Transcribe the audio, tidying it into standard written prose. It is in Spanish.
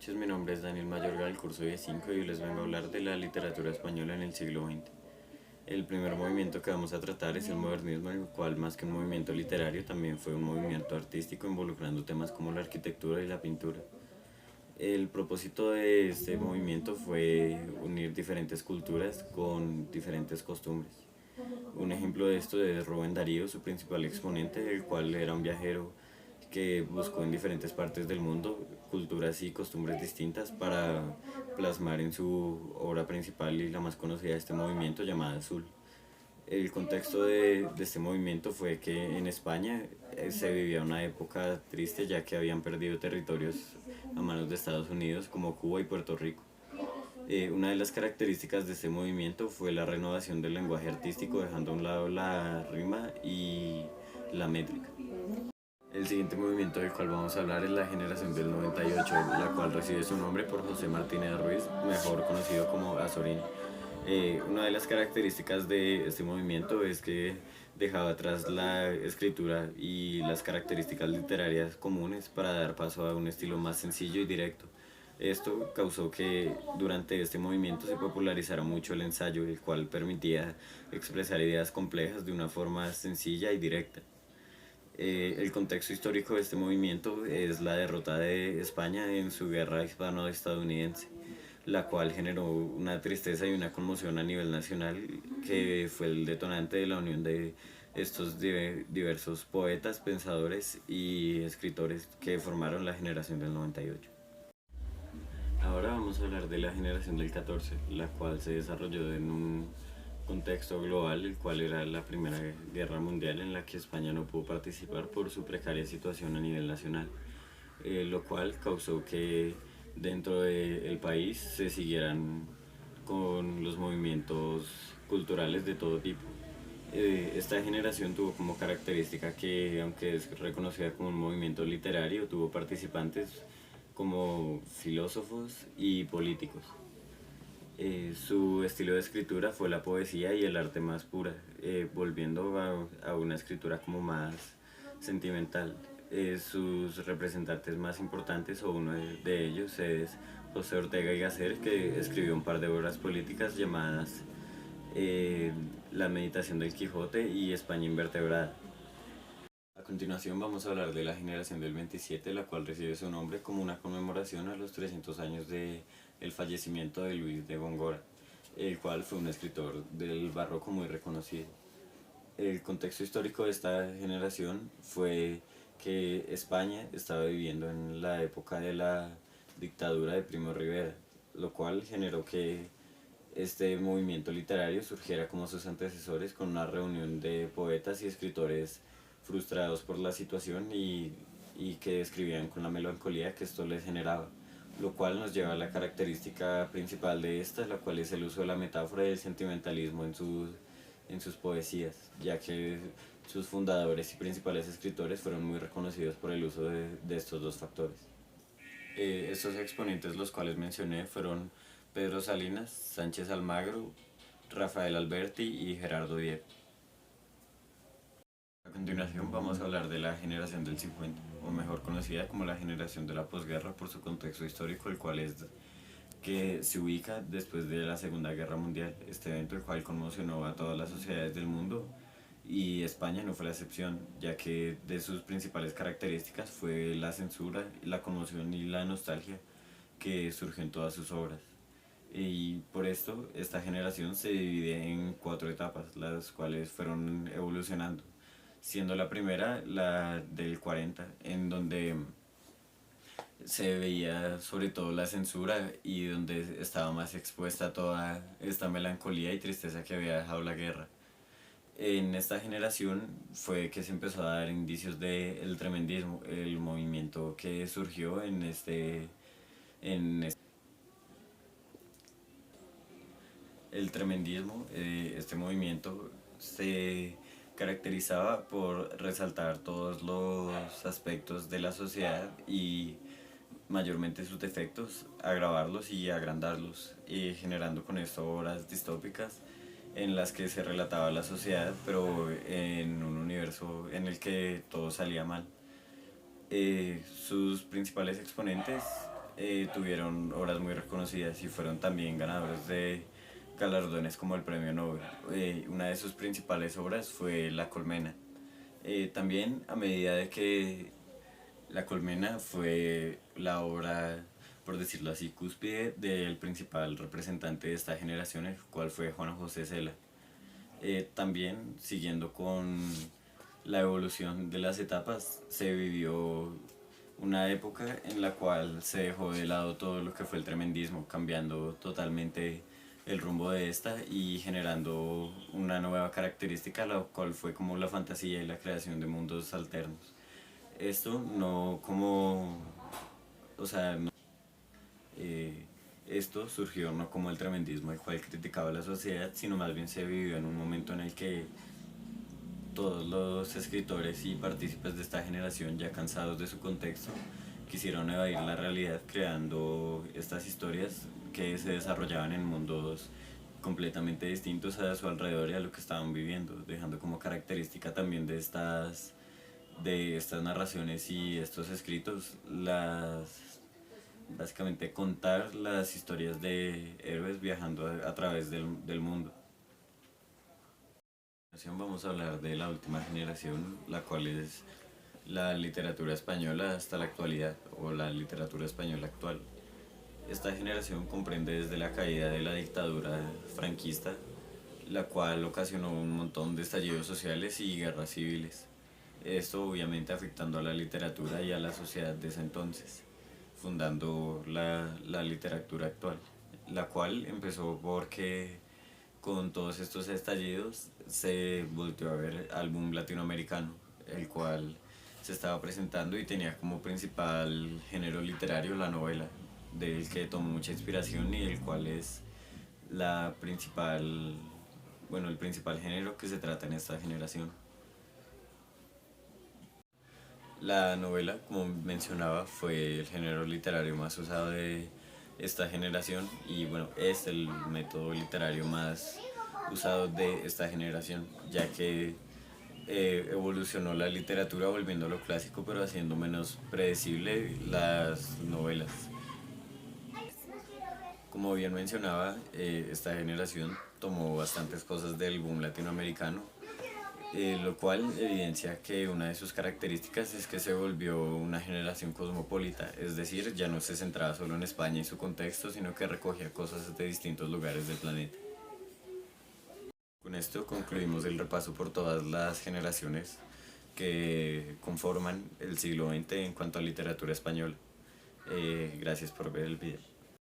noches, mi nombre es Daniel Mayorga del curso 15 y hoy les vengo a hablar de la literatura española en el siglo XX. El primer movimiento que vamos a tratar es el modernismo, el cual más que un movimiento literario también fue un movimiento artístico involucrando temas como la arquitectura y la pintura. El propósito de este movimiento fue unir diferentes culturas con diferentes costumbres. Un ejemplo de esto es Rubén Darío, su principal exponente, el cual era un viajero que buscó en diferentes partes del mundo culturas y costumbres distintas para plasmar en su obra principal y la más conocida de este movimiento llamada Azul. El contexto de este movimiento fue que en España se vivía una época triste ya que habían perdido territorios a manos de Estados Unidos como Cuba y Puerto Rico. Una de las características de este movimiento fue la renovación del lenguaje artístico, dejando a un lado la rima y la métrica. El siguiente movimiento del cual vamos a hablar es la generación del 98, la cual recibe su nombre por José Martínez Ruiz, mejor conocido como Azorín. Una de las características de este movimiento es que dejaba atrás la escritura y las características literarias comunes para dar paso a un estilo más sencillo y directo. Esto causó que durante este movimiento se popularizara mucho el ensayo, el cual permitía expresar ideas complejas de una forma sencilla y directa. El contexto histórico de este movimiento es la derrota de España en su guerra hispano-estadounidense, la cual generó una tristeza y una conmoción a nivel nacional que fue el detonante de la unión de estos diversos poetas, pensadores y escritores que formaron la generación del 98. Ahora vamos a hablar de la generación del 14, la cual se desarrolló en un contexto global, el cual era la Primera Guerra Mundial en la que España no pudo participar por su precaria situación a nivel nacional, lo cual causó que dentro del país se siguieran con los movimientos culturales de todo tipo. Esta generación tuvo como característica que, aunque es reconocida como un movimiento literario, tuvo participantes como filósofos y políticos. Su estilo de escritura fue la poesía y el arte más pura, volviendo a una escritura como más sentimental. Sus representantes más importantes, o uno de ellos, es José Ortega y Gasset, que escribió un par de obras políticas llamadas La Meditación del Quijote y España Invertebrada. A continuación vamos a hablar de la generación del 27, la cual recibe su nombre como una conmemoración a los 300 años de el fallecimiento de Luis de Góngora, el cual fue un escritor del barroco muy reconocido. El contexto histórico de esta generación fue que España estaba viviendo en la época de la dictadura de Primo de Rivera, lo cual generó que este movimiento literario surgiera como sus antecesores con una reunión de poetas y escritores frustrados por la situación y que escribían con la melancolía que esto les generaba, lo cual nos lleva a la característica principal de esta, la cual es el uso de la metáfora y el sentimentalismo en sus poesías, ya que sus fundadores y principales escritores fueron muy reconocidos por el uso de estos dos factores. Estos exponentes los cuales mencioné fueron Pedro Salinas, Sánchez Almagro, Rafael Alberti y Gerardo Diego. A continuación vamos a hablar de la generación del 50, o mejor conocida como la generación de la posguerra por su contexto histórico, el cual es que se ubica después de la Segunda Guerra Mundial, este evento el cual conmocionó a todas las sociedades del mundo y España no fue la excepción, ya que de sus principales características fue la censura, la conmoción y la nostalgia que surgió en todas sus obras. Y por esto esta generación se divide en cuatro etapas, las cuales fueron evolucionando, siendo la primera la del 40, en donde se veía sobre todo la censura y donde estaba más expuesta toda esta melancolía y tristeza que había dejado la guerra. En esta generación fue que se empezó a dar indicios del tremendismo, el movimiento que surgió en este el tremendismo. Este movimiento se caracterizaba por resaltar todos los aspectos de la sociedad y mayormente sus defectos, agravarlos y agrandarlos, y generando con esto obras distópicas en las que se relataba la sociedad, pero en un universo en el que todo salía mal. Sus principales exponentes tuvieron obras muy reconocidas y fueron también ganadores de galardones como el Premio Nobel. Una de sus principales obras fue La Colmena. También a medida de que La Colmena fue la obra, por decirlo así, cúspide del principal representante de esta generación, el cual fue Juan José Cela. También, siguiendo con la evolución de las etapas, se vivió una época en la cual se dejó de lado todo lo que fue el tremendismo, cambiando totalmente el rumbo de esta y generando una nueva característica, la cual fue como la fantasía y la creación de mundos alternos. Esto no como, o sea, no, eh, esto surgió no como el tremendismo el cual criticaba la sociedad, sino más bien se vivió en un momento en el que todos los escritores y partícipes de esta generación, ya cansados de su contexto, quisieron evadir la realidad creando estas historias que se desarrollaban en mundos completamente distintos a su alrededor y a lo que estaban viviendo, dejando como característica también de estas narraciones y estos escritos básicamente contar las historias de héroes viajando a través del mundo. Vamos a hablar de la última generación, la cual es la literatura española hasta la actualidad, o la literatura española actual. Esta generación comprende desde la caída de la dictadura franquista, la cual ocasionó un montón de estallidos sociales y guerras civiles. Esto obviamente afectando a la literatura y a la sociedad de ese entonces, fundando la literatura actual, la cual empezó porque con todos estos estallidos se volvió a ver al boom latinoamericano, el cual se estaba presentando y tenía como principal género literario la novela, del que tomó mucha inspiración y el cual es la principal, bueno, el principal género que se trata en esta generación. La novela, como mencionaba, fue el género literario más usado de esta generación y bueno, es el método literario más usado de esta generación, ya que evolucionó la literatura volviéndolo clásico pero haciendo menos predecible las novelas. Como bien mencionaba, esta generación tomó bastantes cosas del boom latinoamericano, lo cual evidencia que una de sus características es que se volvió una generación cosmopolita, es decir, ya no se centraba solo en España y su contexto, sino que recogía cosas de distintos lugares del planeta. Con esto concluimos el repaso por todas las generaciones que conforman el siglo XX en cuanto a literatura española. Gracias por ver el video.